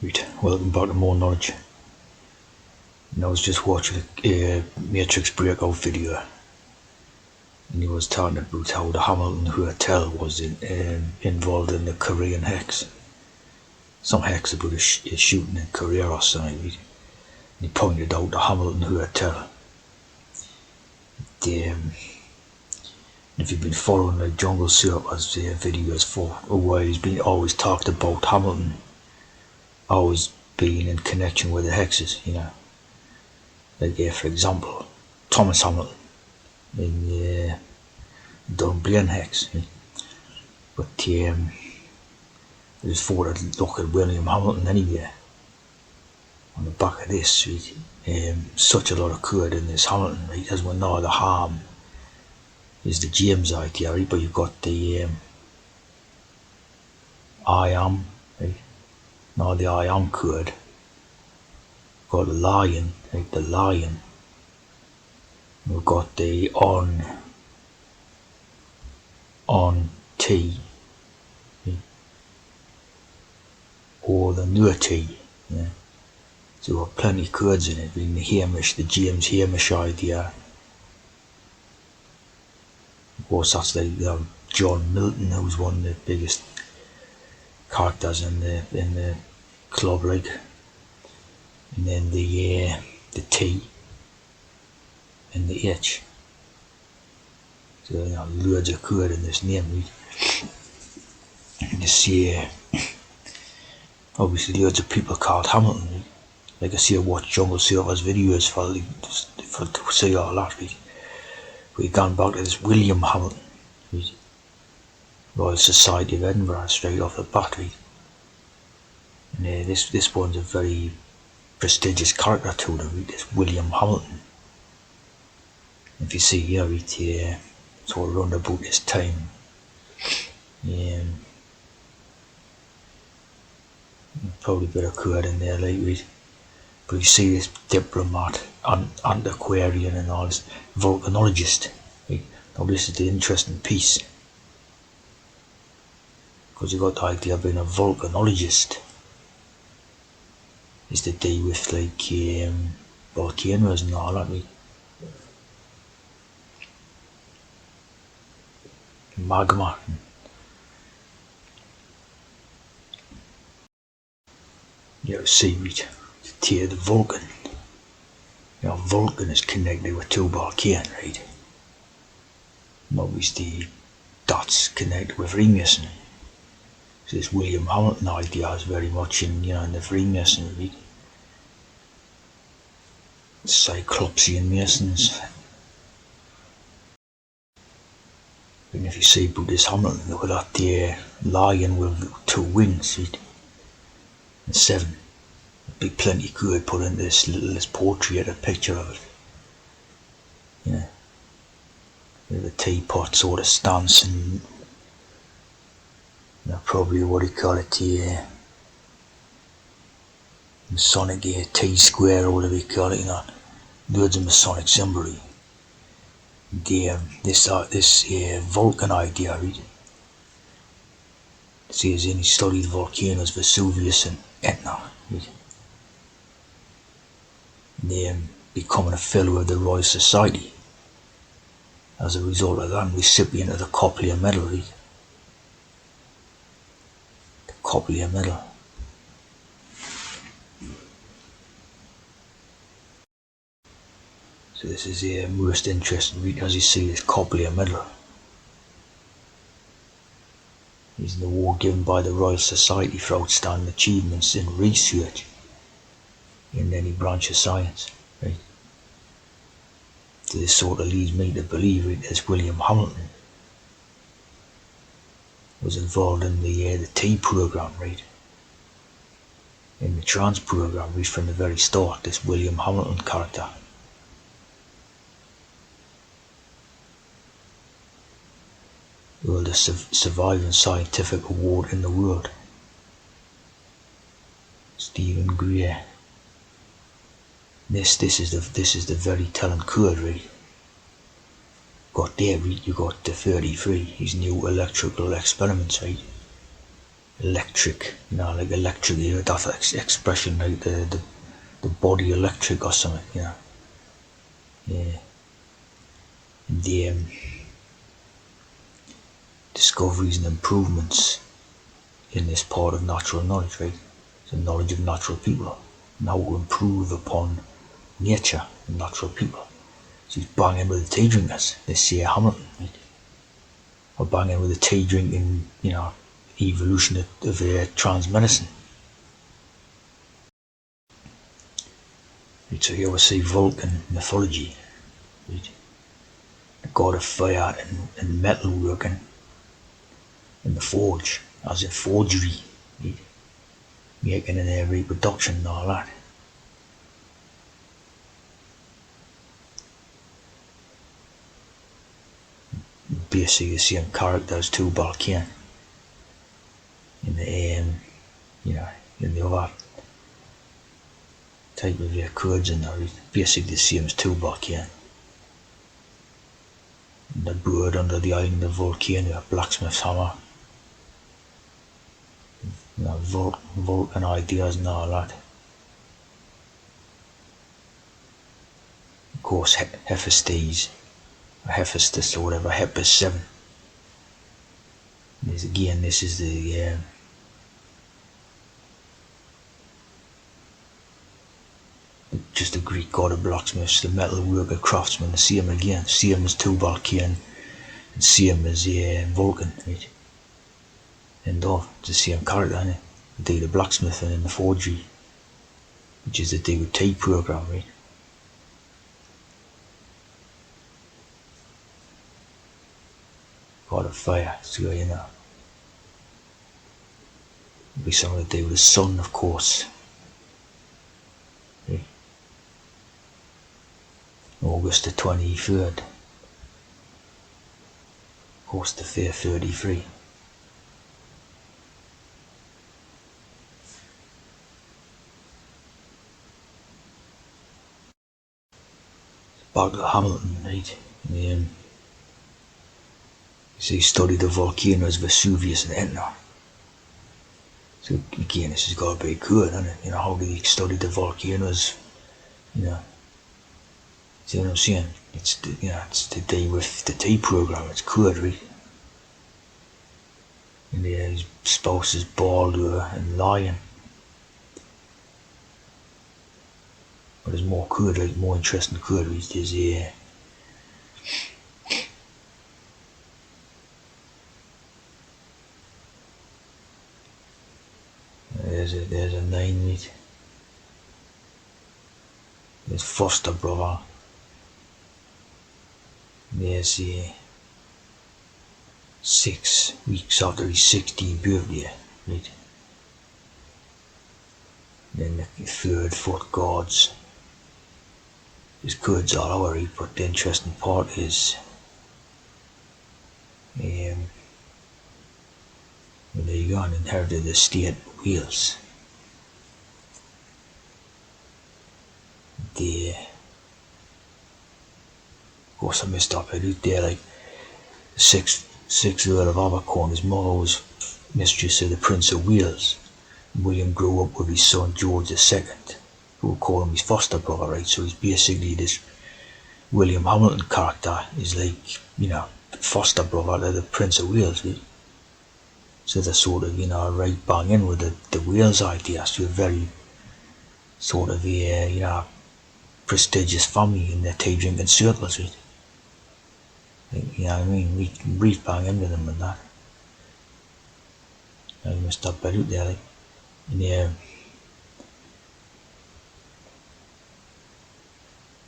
Right, welcome back to More Knowledge. And I was just watching a Matrix Breakout video, and he was talking about how the Hamilton Hotel was involved in the Korean hex. Some hex about a shooting in Korea or something, right? And he pointed out the Hamilton Hotel. If you've been following like Jungle Surfer's videos for a while, he's been always talked about Hamilton always being in connection with the hexes, you know. Like for example, Thomas Hamilton in the Dunblane hex. But I just thought I'd look at William Hamilton anyway. On the back of this, right? Such a lot occurred in this Hamilton, right? As we know, the harm is the James idea, right? But you've got the I am, right? Now the I am code. Got the lion, right? The lion. We've got the on T, right? Or the newer T, yeah. So we've got plenty of codes in it, in the Hamish, the James Hamish idea. Of course, that's like John Milton, who's one of the biggest characters in the club, like. And then the T and the H. So loads of code in this name, right? And you see, obviously, loads of people called Hamilton, right? Like I say, I watch Jungle Surfer's videos for to see all that, right? We've gone back to this William Hamilton, right? Royal Society of Edinburgh, straight off the bat, right? And this one's a very prestigious character to them, right? This William Hamilton. If you see here, right, sort of around about this time, probably a bit of code in there, like, right? But you see this diplomat, antiquarian and all this, volcanologist, right? Now this is the interesting piece, because you've got the idea of being a volcanologist is to do with like volcanoes and all that, right? Magma. You see, right, the Vulcan. Vulcan is connected with two volcanoes, right? And obviously that's connected with Freemasonry. So this William Hamilton idea is very much in the Freemasonry, right? Cyclopsian Masons. And if you see about this Hamilton, look at that the lion with two wings, right? And 7. Be plenty good put in this portrait, a picture of it. Yeah. With a teapot sort of stance and probably what do you call it, the Masonic T-square or whatever you call it, loads of Masonic symboly. This Vulcan idea, right? See, as in he studied volcanoes, Vesuvius and Etna, right? And becoming a fellow of the Royal Society. As a result of that, recipient of the Copley Medal, right? The Copley Medal. So this is the most interesting read as you see this Copley Medal. Is the award given by the Royal Society for outstanding achievements in research in any branch of science, right? So this sort of leads me to believe that William Hamilton was involved in the T program, right? In the trans program, right from the very start, this William Hamilton character. Well, the surviving scientific award in the world. Stephen Greer. This is the very telling code, right? Got there, right? You got the 33, his new electrical experiments, right? electric, like electric, that expression, like the body electric or something, Yeah. The discoveries and improvements in this part of natural knowledge, right? The knowledge of natural people, and how to improve upon nature and natural people. So he's banging with the tea drinkers, this here Hamilton, right? Or banging with the tea drinking, evolution of trans medicine. Right, so here we see Vulcan mythology, right? The god of fire and metal working in the forge, as in forgery, right? Making in their reproduction and all that. Basically the same character as Tubal Cain in the in the other type of codes, and they're basically the same as Tubal Cain. The bird under the island of Volcano, a blacksmith's hammer, Vulcan ideas and all that. Of course, Hephaestus, or whatever, Hepus 7. This is the just the Greek god of blacksmiths, the metal worker, craftsman, the same again, same as Tubal Cain, and same as Vulcan, right? And it's the same character, isn't it? They do the blacksmithing and the forgery, which is the DOT program, right? God of fire, so it'll be something to do with the sun, of course. Right? August the 23rd. Of course, the fair 33. Back to Hamilton, right? So he studied the volcanoes Vesuvius and Etna. So again, this has got to be good, isn't it? How did he study the volcanoes? See what I'm saying? It's to do with the T program. It's good, right? And his spouse is Baldur and Lion. But there's more good, right? More interesting good, right? There's a nine, right? There's foster brother. There's 6 weeks after his 16th birthday, right? Then the third, fourth gods. His goods all over, right? But the interesting part is when they gone inherited the state of Wales. Of course I messed up out there, like sixth Earl of Abercorn, his mother was mistress of the Prince of Wales. William grew up with his son George II, who would call him his foster brother, right? So he's basically this William Hamilton character is like, foster brother to the Prince of Wales, right? So they're sort of, right bang in with the Wales idea. So a very sort of prestigious family in their tea drinking circles, right? You know what I mean? We bang in with them and that. I messed up out there, like. And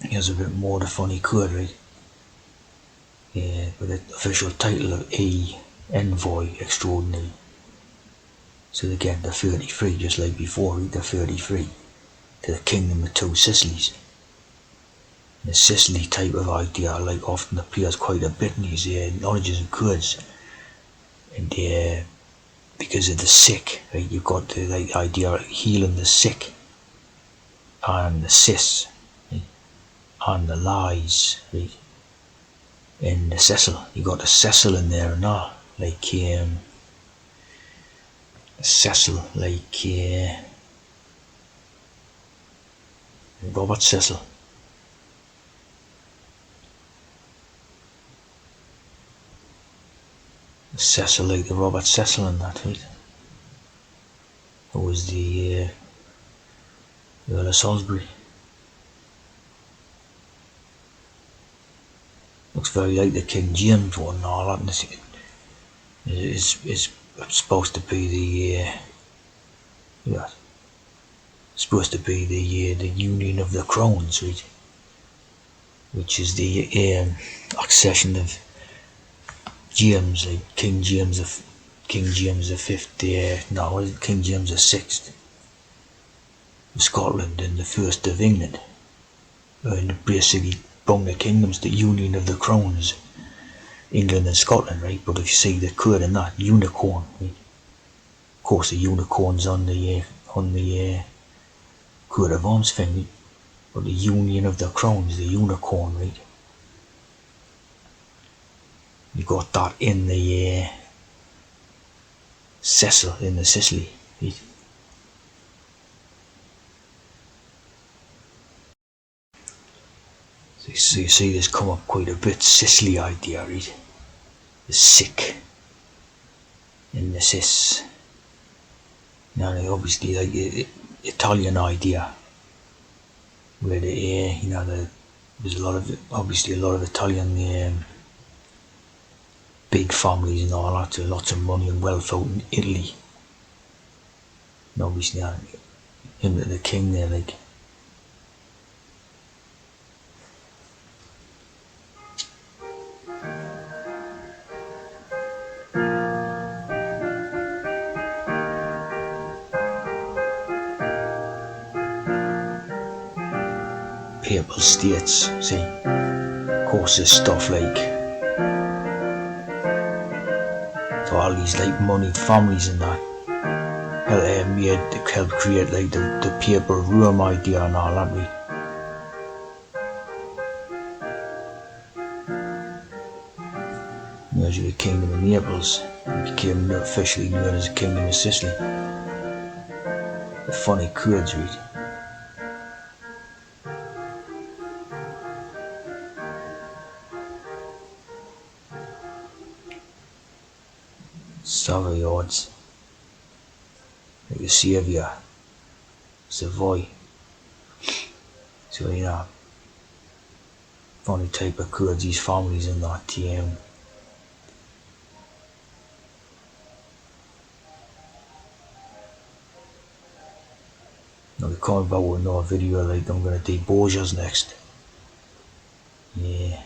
here's a bit more the funny code, right? With the official title of A Envoy Extraordinary. So again, the 33, just like before, right? The 33 to the Kingdom of Two Sicilies. And the Sicily type of idea, like, often appears quite a bit in these knowledges and codes. And because of the sick, right? You've got the idea of healing the sick, and the cis, right? And the lies, right? And the Cecil, you got the Cecil in there and all, like Cecil, like Robert Cecil. Cecil, like the Robert Cecil and that, right? Who was the Earl of Salisbury. Looks very like the King James one and all that, and it's supposed to be yeah, supposed to be the union of the crowns, right? Which is the accession of James, like King James the Fifth, no, King James the Sixth of Scotland and the First of England, and basically brought the kingdoms, the union of the crowns, England and Scotland, right? But if you see the code in that unicorn, right? Of course the unicorn's on the coat of arms thing, right? But the union of the crowns, the unicorn, right? You got that in the Cecil, in the Sicily, right? So you see this come up quite a bit, Sicily idea, right? The sick in the cis. Now obviously like Italian idea, where there's obviously a lot of Italian big families and all that, lots of money and wealth out in Italy. And obviously him the king there, like. Papal states, see, of course there's stuff like for all these like moneyed families and that help create like the papal realm idea and all that, right? As the Kingdom of Naples, it became officially known as the Kingdom of Sicily. The funny codes, right? Savoyards, like the Saviour, Savoy. So funny type of codes, these families and that. Now we come about with another video, like I'm gonna do Borgias next. Yeah.